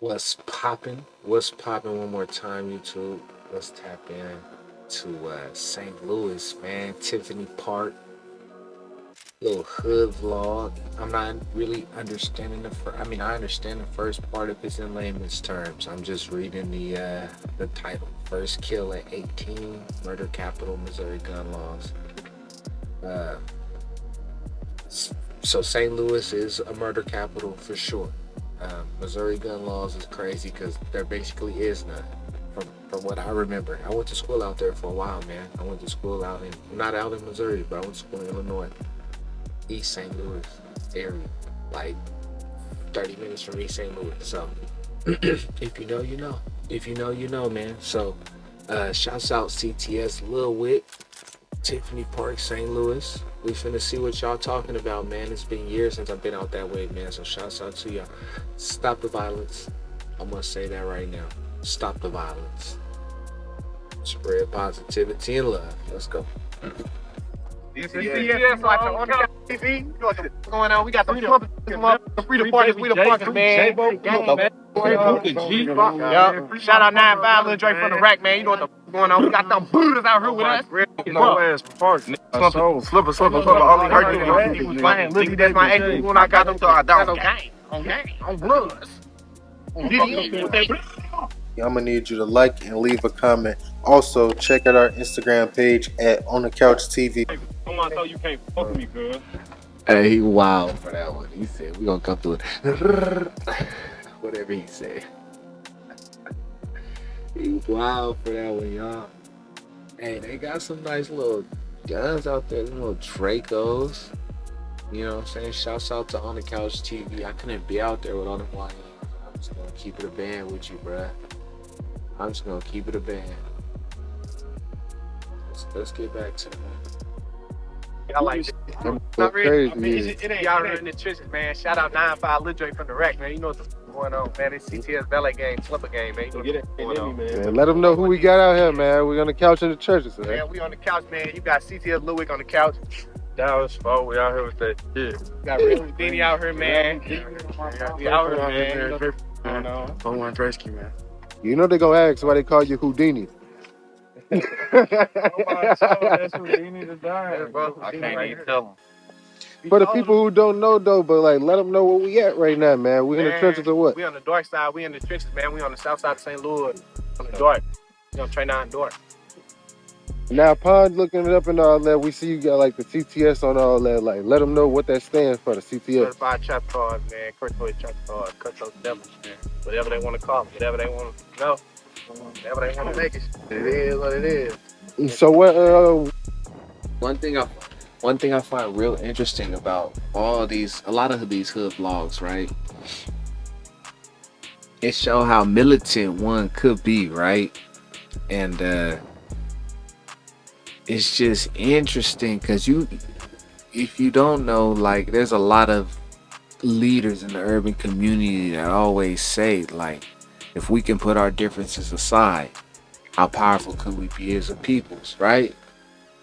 What's popping? What's popping? One more time, YouTube. Let's tap in to St. Louis, man. Tiffany Park, little hood vlog. I'm not really understanding I understand the first part of this in layman's terms. I'm just reading the title. First kill at 18, murder capital, Missouri gun laws. Uh, so St. Louis is a murder capital for sure. Missouri gun laws is crazy because there basically is none. From what I remember, I went to school out there for a while, man. I went to school not out in Missouri, but I went to school in Illinois, East St. Louis area, like 30 minutes from East St. Louis. So if you know, you know. If you know, you know, man. So shouts out CTS Luh Wick, Tiffany Park, St. Louis. We finna see what y'all talking about, man. It's been years since I've been out that way, man. So shouts out to y'all. Stop the violence. I'm gonna say that right now. Stop the violence. Spread positivity and love. Let's go. CTS like on the TV. You know what's going on? We got some freedom parties. We the fucking man. Gang, man. Shout out 9-5 Lil Dre from the rack, man. You know what the going on? We got them Buddhas out here with us. Slipper. Only hurt you. Lizzie, that's my ex. When I got them, so I don't. On gang. On Bloods. On DD. I'm gonna need you to like and leave a comment. Also, check out our Instagram page at On the Couch TV. I'm gonna tell you can't fuck with me, girl. Hey, he wild for that one. He said we gonna come through it. Whatever he said. He wild for that one, y'all. Hey, they got some nice little guns out there, them little Dracos. You know what I'm saying? Shouts out to On the Couch TV. I couldn't be out there with all them YNs. I'm just gonna keep it a band with you, bruh. I'm just gonna keep it a band. Let's get back to it. Y'all like it. Not really. Y'all in the trenches, man. Shout out 9-5 Lil Dre from the rack, man. You know what's going on, man. It's CTS ballet game, slipper game, man. You know what's going on, man. Let them know who we got out here, man. We're on the couch in the churches, man. Yeah, we on the couch, man. You got CTS Luh Wick on the couch. Dallas, oh, we out here with that shit. Got Real Houdini out here, man. We out here, man. Going on. One Dresky, man. You know they gonna ask why they call you Houdini. That's Houdini to die, bro. I can't even tell them. For the people who don't know though, but like let them know where we at right now, man. We in the trenches or what? We on the dark side. We in the trenches, man. We on the south side of St. Louis. On the dark. We on Trey 9 dark. Now, upon looking it up and all that, we see you got like the CTS on all that. Like, let them know what that stands for, the CTS. Certified trap cards, man. Curtoid trap cards. Cut those devils, man. Whatever they want to call it. Whatever they want to know. Whatever they want to make it. It is what it is. So what? One thing I find real interesting about a lot of these hood vlogs, right? It show how militant one could be, right? And it's just interesting because if you don't know, like, there's a lot of leaders in the urban community that always say, like, if we can put our differences aside, how powerful could we be as a peoples, right?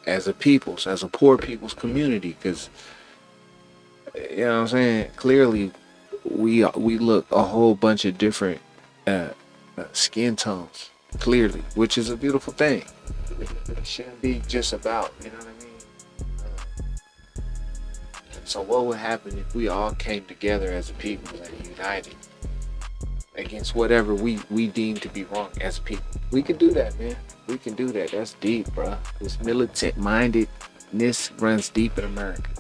As a poor people's community, because you know what I'm saying, clearly we look a whole bunch of different skin tones, clearly, which is a beautiful thing. It shouldn't be just about, you know what I mean? So what would happen if we all came together as a people and united against whatever we deem to be wrong as a people? We can do that, man. We can do that. That's deep, bro. This militant mindedness runs deep in America.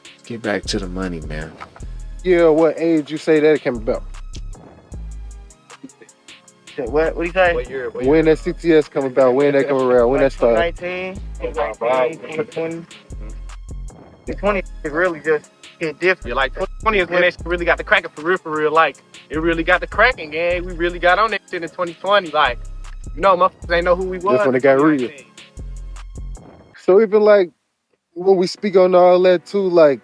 Let's get back to the money, man. Yeah, what age you say that came about? What do you say? What year? When that CTS come about? When that come around? When that started? 20. The 20 is really just hit different. Like 20 is when that shit really got the cracking for real. Like it really got the cracking, gang. We really got on that shit in 2020. Like, you know, motherfuckers ain't know who we was. That's when it got real. So even like when we speak on all that too, like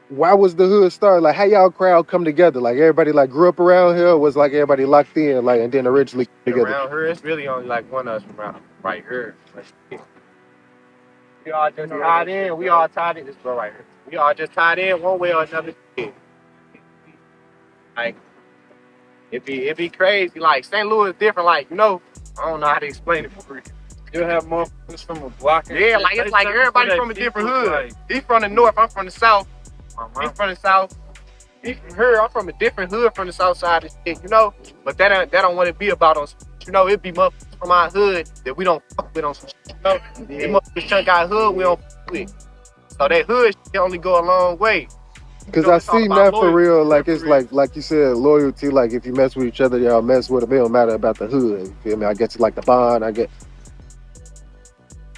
why was the hood start? Like how y'all crowd come together? Like everybody like grew up around here, or was like everybody locked in, like and then originally together? Around here, it's really only like one of us from around right here. We all just tied in. We all tied in. This bro right here. We all just tied in one way or another. Like It be crazy. Like St. Louis is different. Like I don't know how to explain it for real. You have motherfuckers from a block. And Yeah, shit. like it's They like searching everybody for from a their different people, hood. like, He's from the north. I'm from the south. my He's mom. from the south. He's from here. I'm from a different hood from the south side and shit. But that don't want to be about on. It be motherfuckers from our hood that we don't fuck with on some shit. They motherfuckers chunk our hood we don't fuck with. So that hood shit only go a long way. Because You know, I it's all see about now for loyalty, real, like for it's real. like you said, loyalty. Like if you mess with each other, y'all mess with them. It don't matter about the hood. You feel me? I guess it's like the bond. I get.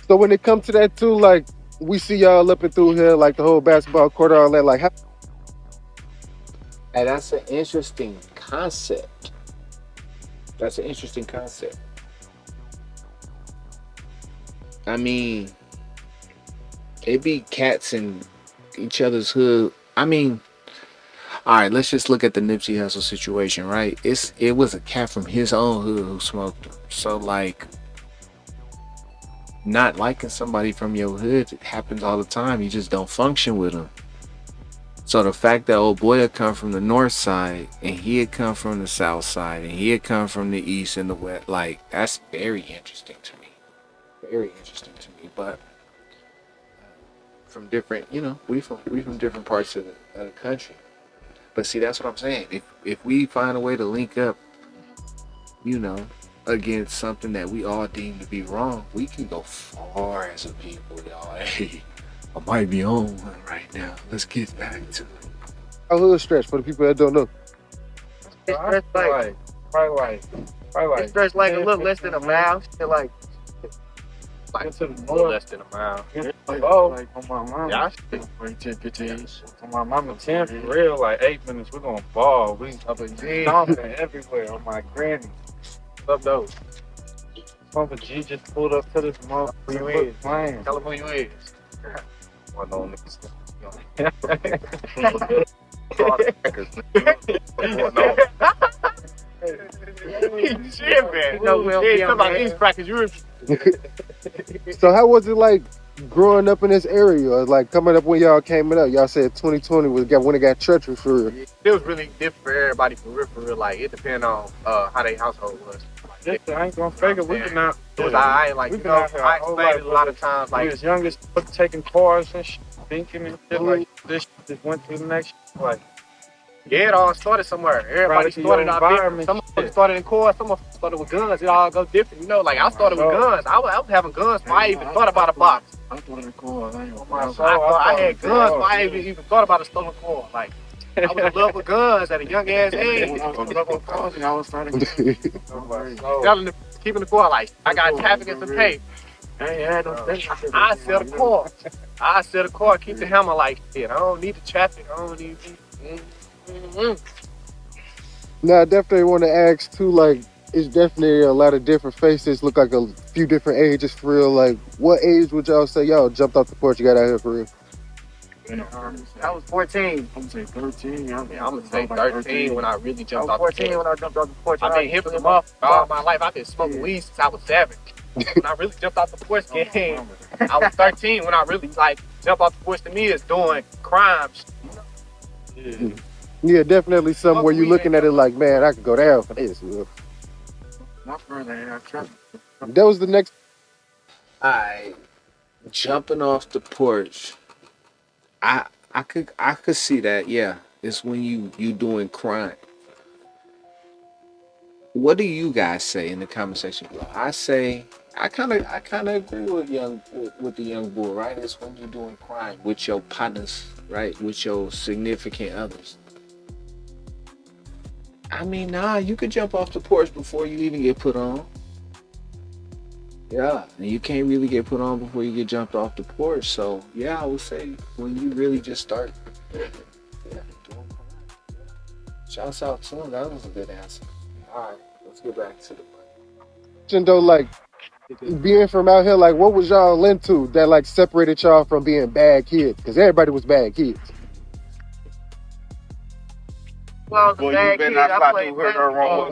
So when it comes to that too, like we see y'all up and through here, like the whole basketball court, all that. Like, how, And that's an interesting concept. That's an interesting concept. I mean, it be cats in each other's hood. I mean, all right, let's just look at the Nipsey Hussle situation, right? It was a cat from his own hood who smoked him. So like, not liking somebody from your hood happens all the time. You just don't function with them. So the fact that old boy had come from the north side and he had come from the south side and he had come from the east and the west, like that's very interesting to me. Very interesting to me. But from different, we from different parts of the country. But see, that's what I'm saying. If we find a way to link up, against something that we all deem to be wrong, we can go far as a people, y'all. Hey, I might be on one right now. Let's get back to it. how hood stretch for the people that don't know? It's I stretched feel like probably it's stretched like a little less than a mile. Shit like to the a little north. less than a mile. Like on my mama. Yeah, Wait 10, 15. On my mama 10 for real, like 8 minutes, we're gonna ball. We stomping everywhere on my granny. up those. Uncle G just pulled up to this motherfucker. Who you is? Playing. Tell them who you is. One of them niggas. Shit, man. Talking about these crackers. You So how was it like growing up in this area? Or like coming up when y'all came up? Y'all said 2020 was when it got treacherous for real. it was really different for everybody for real. Like it depended on how their household was. I ain't gonna fake it. We been out. It was I like We you been know out here I our whole explained it life, a lot of times We like was youngest, taking cars and shit, thinking and shit like this. Shit just went to the next. Shit, like yeah, it all started somewhere. Everybody Product of started your out different. environment, Some shit. started in cars, some started with guns. It all go different, Like I started with guns. I was having guns before I even thought about a box. I thought it was cool. I ain't I had guns before I even thought about a stolen car. Like I was in love with guns at a young ass age. Telling the keeping the car like I got traffic and some pay. I sell the car. I sell the car, keep the hammer like shit. I don't need the traffic. I don't need. Now I definitely want to ask too, like it's definitely a lot of different faces, look like a few different ages for real. Like what age would y'all say y'all jumped off the porch you got out here for real? I was 14. I'm gonna say 13. I'm gonna say 13 when I really jumped off the porch. 14 when I jumped off the porch. I've been hip as a motherfucker all my life. I've been smoking weed since I was 7. When I really jumped off the porch game, I was 13 when I really jump off the porch to me is doing crimes. Yeah, definitely something where you looking at it like, man, I could go down for this. My brother had trouble. That was the next. I jumping off the porch. I could see that. Yeah, it's when you doing crime. What do you guys say in the comment section below? I say I kind of agree with the young boy, right? It's when you're doing crime with your partners, right? With your significant others. I mean, nah, you could jump off the porch before you even get put on. Yeah, and you can't really get put on before you get jumped off the porch. So yeah, I would say when you really just start. Yeah, doing crime. Shouts out to him. That was a good answer. All right, let's get back to the money. Though, like being from out here, like what was y'all into that like separated y'all from being bad kids? Because everybody was bad kids. Well, I was a bad kid. I played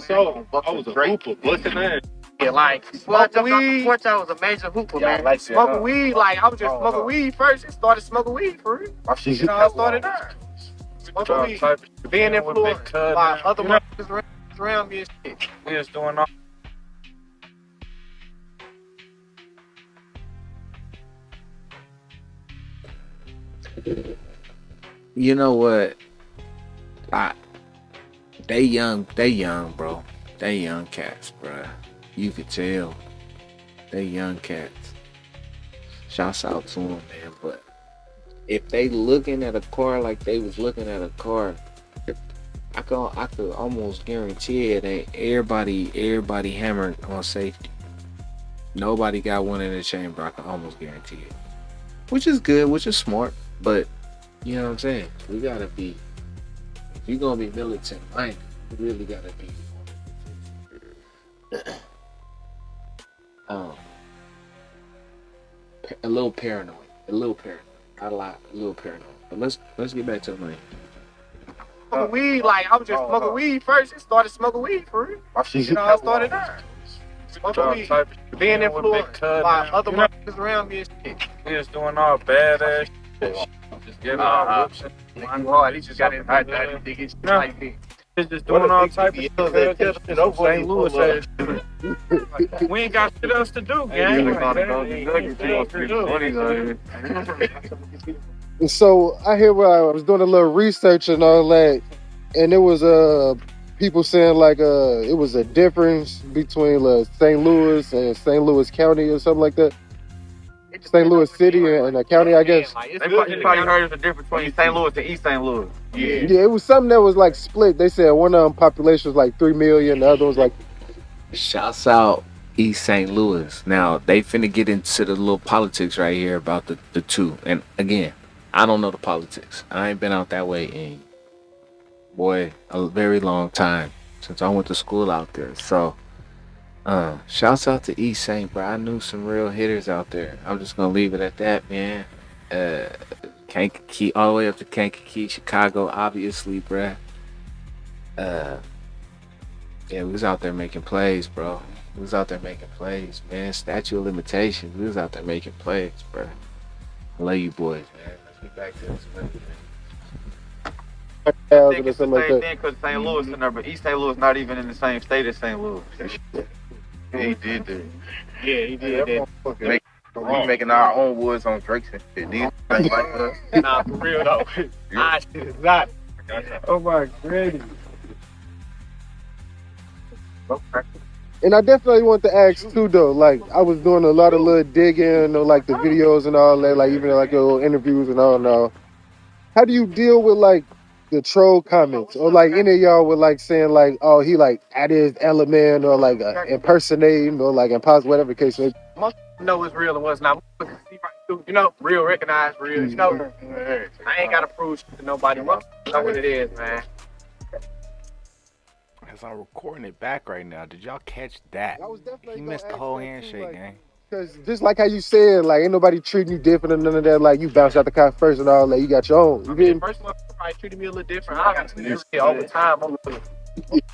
So I was a hooper, busting ass. Smoking weed. Porch, I was a major hooper, man. Smoking weed, I was just smoking weed first. It started smoking weed for real. I started there. Smoking weed. Being influenced by other motherfuckers. around me and shit. We was doing all. You know what? They young, bro. They young cats, bruh. You could tell. They young cats. Shouts out to them, man. But if they looking at a car like they was looking at a car, I could almost guarantee it ain't everybody hammered on safety. Nobody got one in the chamber. I can almost guarantee it. Which is good, which is smart, but you know what I'm saying? We gotta be. If you're gonna be militant minded, you really gotta be. A little paranoid. Not a lot, a little paranoid. But let's get back to the money. Smoking weed, like I was just smoking weed first. It started smoking weed for real. I started there. Smoking weed. Being influenced by other motherfuckers around me and shit. We was doing all badass shit. Just getting all whips and Boy, he just got in hot daddy digging shit like this. just doing all type of shit. St. Louis ass shit. We ain't got shit else to do, gang. And so I hear where I was doing a little research and all that, and it was people saying like it was a difference between St. Louis and St. Louis County or something like that. St. Louis City and a county, I guess. They probably heard the difference between St. Louis and East St. Louis. Yeah, it was something that was like split. They said one of them population was like 3 million, the other was like. Shouts out East St. Louis. Now they finna get into the little politics right here about the two. And again, I don't know the politics. I ain't been out that way in a very long time since I went to school out there. So shouts out to East St. bro. I knew some real hitters out there. I'm just gonna leave it at that, man. Kankakee all the way up to Kankakee, Chicago, obviously, bruh. Yeah, we was out there making plays, bro. We was out there making plays, man. Statute of limitations. We was out there making plays, bro. I love you boys, man. Let's get back to this money, man. I think it's the same thing because St. Louis in there, but East St. Louis not even in the same state as St. Louis. Yeah, he did that. Yeah, he did that. We making our own woods on Drake's and shit. These like us. Nah, for real though. I shit is not. Oh my goodness. And I definitely want to ask too, though. Like I was doing a lot of little digging, or like the videos and all that, like even like your little interviews and all. Now, how do you deal with like the troll comments, or like any of y'all were like saying like, oh, he like added his element, or like impersonating, or like imposter, whatever the case is. Most know what's real and what's not. You know, real recognize real. You know, I ain't gotta prove shit to nobody. Most know what it is, man. As I'm recording it back right now, did y'all catch that? He missed the whole handshake, gang. Because just like how you said, like ain't nobody treating you different and none of that. Like you bounced out the car first and all that. You got your own. You The first one probably treated me a little different. I got to do all the time. I'm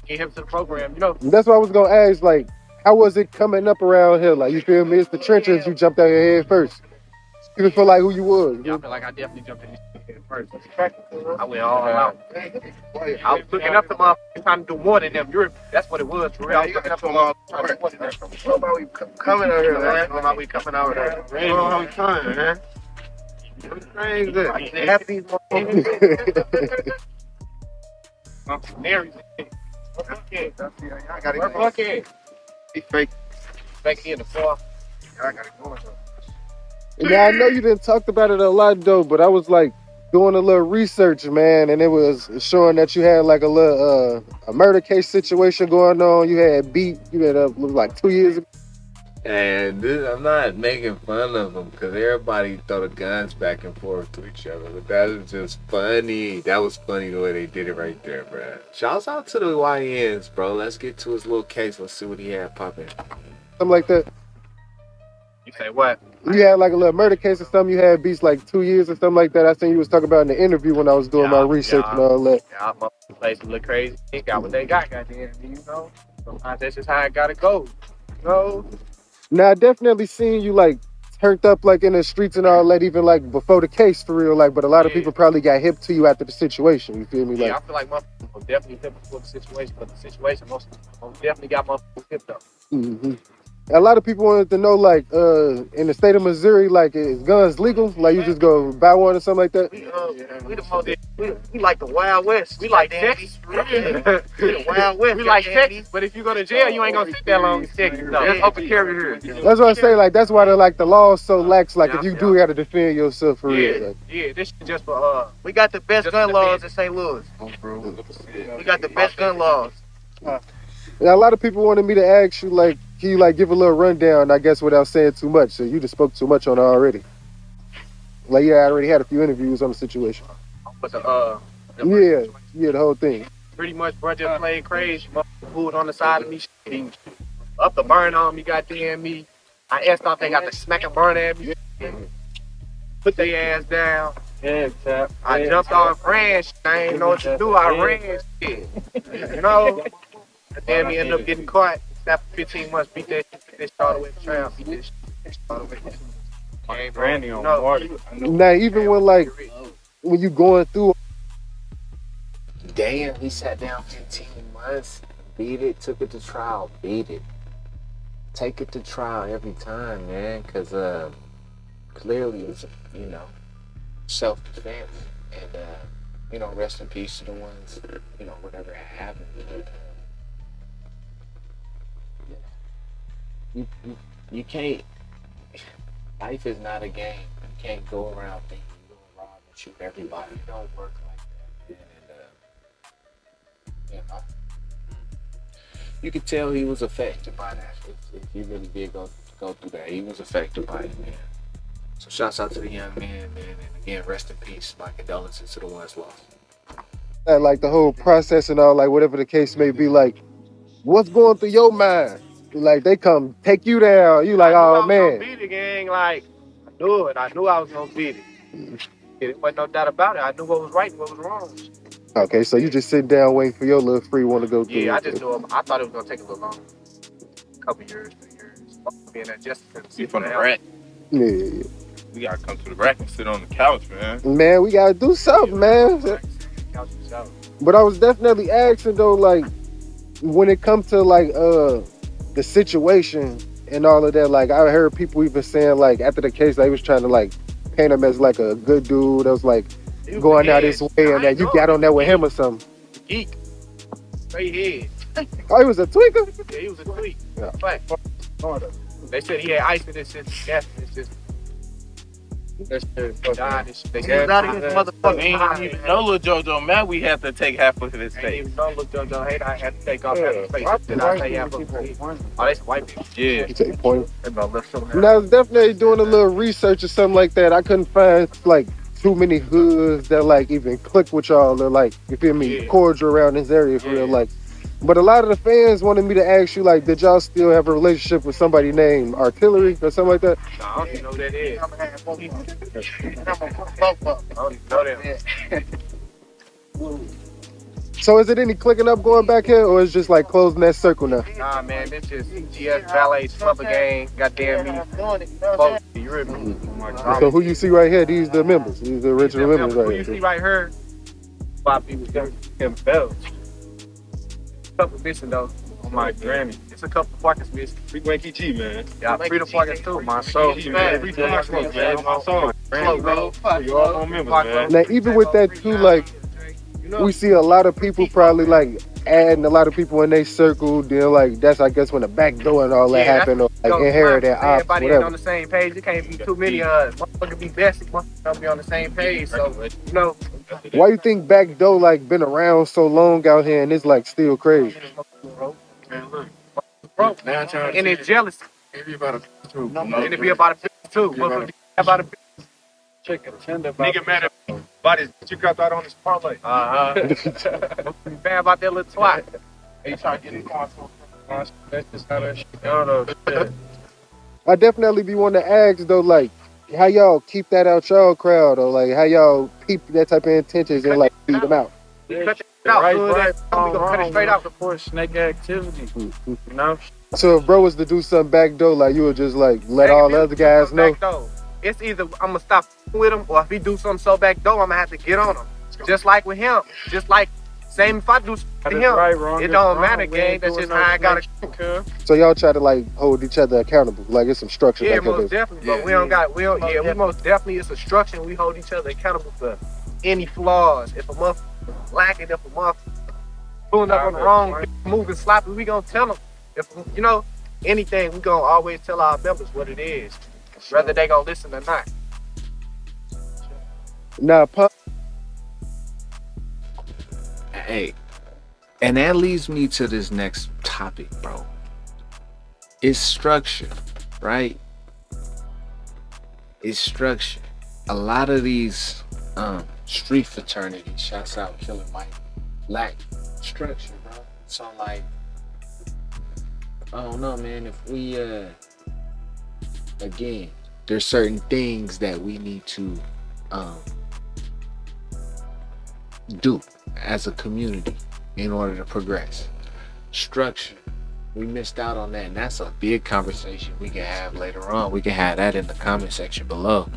get him to the program, you know. That's what I was gonna ask. Like, how was it coming up around here? Like, you feel me? It's the trenches. You jumped out your head first. Even feel like who you was. Yeah, I feel like I definitely jumped in this first. I went all out. I was looking up to motherfuckers trying to do more than them. That's what it was for real. I was looking up to motherfuckers trying to do more than them. How we coming out here, man? How we coming out here? How we coming, man? Crazy. Half these motherfuckers. I got it. Okay. He fake. Back in the floor. I got it going. Now I know you didn't talk about it a lot though, but I was like doing a little research, man, and it was showing that you had like a little a murder case situation going on. You had beat. You had like 2 years ago. And I'm not making fun of them because everybody throw the guns back and forth to each other. But that is just funny. That was funny the way they did it right there, bro. Shouts out to the YNs, bro. Let's get to his little case. Let's see what he had popping. Something like that. You say what? You had like a little murder case or something. You had beats like 2 years or something like that. I seen you was talking about in the interview when I was doing my research and all that. Yeah, my place look crazy. They got what they got, goddamn. You know, sometimes that's just how it gotta go. You know. Now I definitely seen you like turned up like in the streets and all that, even like before the case for real. Like, but a lot of people probably got hip to you after the situation. You feel me? Yeah, Like, I feel like my definitely hip for the situation, but the situation most definitely got motherfuckers hipped up. Mm-hmm. A lot of people wanted to know, like, in the state of Missouri, like, is guns legal? Like, you just go buy one or something like that? We the most, we like the Wild West. We like Texas. We the Wild West. We like Texas, but if you go to jail, you ain't gonna sit that long in Texas. There's open carry here. That's what I say. Like, that's why the law is so lax. Like, if you do got to defend yourself for real. Like. Yeah, this shit just for we got the best gun laws in St. Louis. We got the best gun laws. Yeah, a lot of people wanted me to ask you, like, can you, like, give a little rundown, I guess, without saying too much? So you just spoke too much on it already. Like, yeah, I already had a few interviews on the situation. But the the whole thing. Pretty much, bro, just played crazy. Motherfucker pulled on the side of me. He up the burn on me, goddamn me. I asked off, they got the smack and burn at me. Put their ass down. I jumped off and ran shit. I ain't know what to do. I ran shit. You know? Damn, me ended up getting caught. After 15 months, beat that shit all the way to trial. Beat that shit all the way to trial. Randy on Marty. Now, even when, like, when you going through. Damn, he sat down 15 months, beat it, took it to trial, beat it. Take it to trial every time, man, because clearly it was, self-defense. And, rest in peace to the ones, whatever happened. You can't, life is not a game. You can't go around thinking you're going to rob and shoot everybody. It don't work like that, man. And, you could tell he was affected by that. If he really did go through that, he was affected by it, man. So shouts out to the young man, man. And again, rest in peace. My condolences to the ones lost. Like, the whole process and all, like, whatever the case may be, like, what's going through your mind? Like, they come take you down. You like, oh, man. I was gonna beat it, gang. Like, I knew it. I knew I was gonna beat it. It wasn't no doubt about it. I knew what was right and what was wrong. Okay, so you just sitting down waiting for your little free one to go through. Yeah, I just knew I thought it was gonna take a little longer. A couple years, 2 years. Being adjusted to You from the rack. Yeah. We gotta come to the rack and sit on the couch, man. Man, we gotta do something, man. But I was definitely asking, though, like, when it comes to, like, the situation and all of that, like, I heard people even saying, like, after the case, they was trying to, like, paint him as, like, a good dude that was, like, going out his way, and that you got on there with him or something. Geek. Straight head. Oh, he was a tweaker? Yeah, he was a tweak. Yeah. Fact. They said he had ice in his system. Yes, it's just. That's died. They said Not even motherfucker. Ain't even know Lil JoJo, man. We have to take half of his Ain't face. even know Lil JoJo hate. I had to take off half his face. Did I say half of his face? Oh, that's white people. Yeah. You take point. That's about left shoulder. And I was definitely doing a little research or something like that. I couldn't find, like, too many hoods that, like, even click with y'all or, like, you feel me, cordial around this area for real, like. But a lot of the fans wanted me to ask you, like, did y'all still have a relationship with somebody named Artillery or something like that? Nah, I don't even know who that is. I don't even know that. So is it any clicking up going back here, or is it just like closing that circle now? Nah, man, this just CTS Ballet Slumber Gang. Goddamn me. Folks, you heard me? So who you see right here, these the members. These the original members Who right you see here. right here? 5 people. Them bells. Couple missing though. On my granny. It's a couple Parkers missing. Free Wanky G, man. Yeah, Freedom Parkers too. My soul, man. Free Parkers, man. My soul. Granny, bro. You all on members, man. Now even with that too, like, we see a lot of people probably like adding a lot of people in their circle. Then like that's I guess when the back door and all that happened, or like inherit that ops, everybody ain't whatever. on the same page. It can't be too many of us. Motherfucker be best. Motherfucker be on the same page. So you know. Why you think back door like been around so long out here and it's like still crazy? Bro, and it's jealous. And it be about a bitch too. Motherfucker be about a bitch. Chicken tender. Nigga mad at bodies that you got out on this parlay. Be bad about that little twat. Hey, you trying to get in the car? That's just how that shit. I don't know. I definitely be wanting to ask though, like, how y'all keep that out y'all crowd, or like how y'all keep that type of intentions and like beat them out. We cut it out. We gonna cut it straight out. Support snake activity. You know? So if bro was to do something back door, like you would just like let all the other guys know. It's either I'm gonna stop with him, or if he do something so back door, I'm gonna have to get on him. Just like with him, just like Same if I do That to is him. right, wrong It is don't wrong. matter, We gang. ain't That's doing just how I no gotta. snitching, cuz. So y'all try to like hold each other accountable. Like it's some structure Yeah, back there. most definitely. But we don't got. We don't. Yeah, we most definitely. It's a structure. We hold each other accountable for any flaws. If a motherfucker lacking, if a motherfucker pulling up on the wrong, moving sloppy, we gonna tell them. If you know anything, we gonna always tell our members what it is, whether they gonna listen or not. Now, Pop, Hey, and that leads me to this next topic, bro. It's structure, right? It's structure. A lot of these street fraternities, shouts out Killer Mike, lack structure, bro. So like, I don't know, man. If we again, there's certain things that we need to um do as a community in order to progress. Structure. We missed out on that, and that's a big conversation we can have later on. We can have that in the comment section below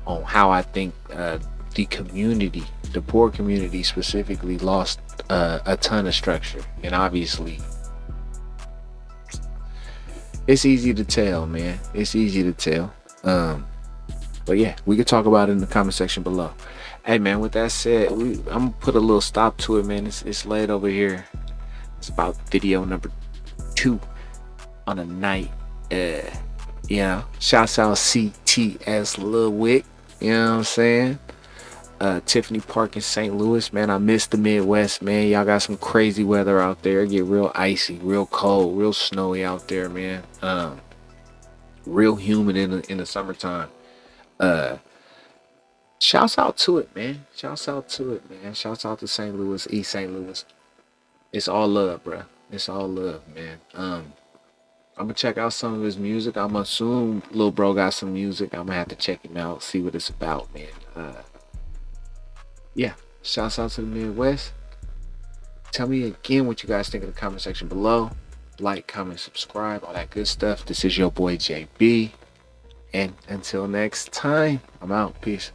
on how I think the community, the poor community specifically, lost a ton of structure. And obviously, it's easy to tell, man. It's easy to tell. But yeah, we could talk about it in the comment section below. Hey, man, with that said, I'm gonna put a little stop to it, man. It's late over here. It's about video number 2 on a night. Shouts out CTS Luh Wick. You know what I'm saying? Tiffany Park in St. Louis, man. I miss the Midwest, man. Y'all got some crazy weather out there. It get real icy, real cold, real snowy out there, man. Real humid in the summertime. Shouts out to it, man. Shouts out to it, man. Shouts out to St. Louis, East St. Louis. It's all love, bro. It's all love, man. I'm gonna check out some of his music. I'm gonna assume Lil Bro got some music. I'm gonna have to check him out, see what it's about, man. Yeah. Shouts out to the Midwest. Tell me again what you guys think in the comment section below. Like, comment, subscribe, all that good stuff. This is your boy JB. And until next time, I'm out. Peace.